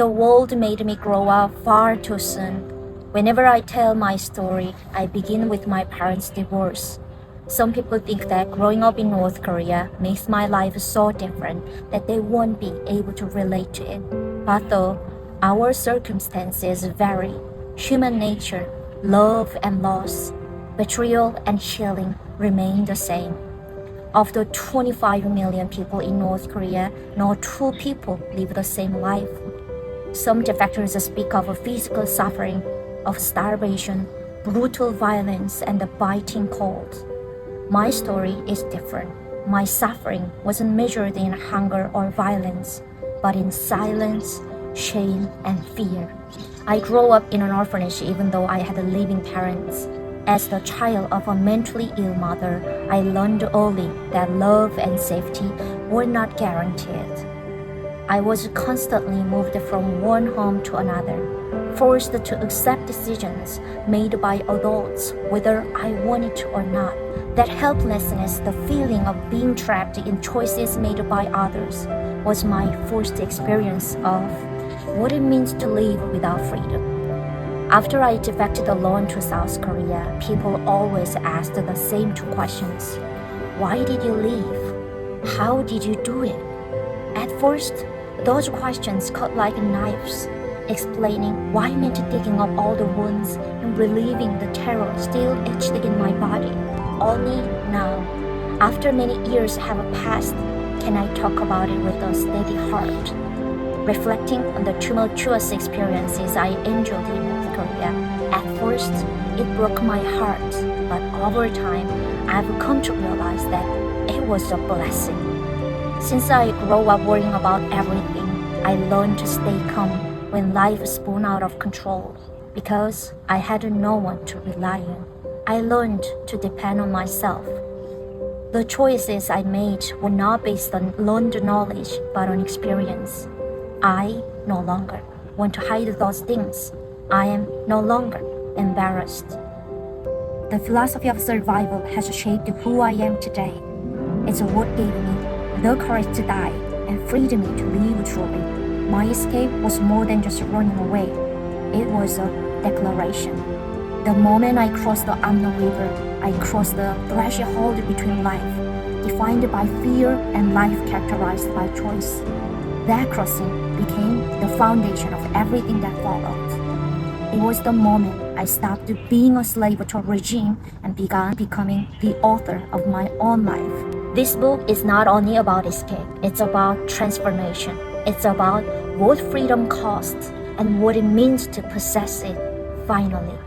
The world made me grow up far too soon. Whenever I tell my story, I begin with my parents' divorce. Some people think that growing up in North Korea makes my life so different that they won't be able to relate to it. But though our circumstances vary, human nature, love and loss, betrayal and healing remain the same. Of the 25 million people in North Korea, no two people live the same life. Some defectors speak of physical suffering, of starvation, brutal violence, and the biting cold. My story is different. My suffering wasn't measured in hunger or violence, but in silence, shame, and fear. I grew up in an orphanage even though I had living parents. As the child of a mentally ill mother, I learned early that love and safety were not guaranteed. I was constantly moved from one home to another, forced to accept decisions made by adults whether I wanted to or not. That helplessness, the feeling of being trapped in choices made by others, was my first experience of what it means to live without freedom. After I defected alone to South Korea, people always asked the same two questions. Why did you leave? How did you do it? At first, those questions cut like knives, explaining why meant digging up all the wounds and relieving the terror still etched in my body. Only now, after many years have passed, can I talk about it with a steady heart. Reflecting on the tumultuous experiences I endured in North Korea, at first it broke my heart, but over time I've come to realize that it was a blessing. Since I grew up worrying about everything, I learned to stay calm when life spun out of control because I had no one to rely on. I learned to depend on myself. The choices I made were not based on learned knowledge but on experience. I no longer want to hide those things. I am no longer embarrassed. The philosophy of survival has shaped who I am today. It's what gave me the courage to die and freed me to live truly. My escape was more than just running away. It was a declaration. The moment I crossed the Amno River, I crossed the threshold between life, defined by fear, and life characterized by choice. That crossing became the foundation of everything that followed. It was the moment I stopped being a slave to a regime and began becoming the author of my own life. This book is not only about escape, it's about transformation. It's about what freedom costs and what it means to possess it finally.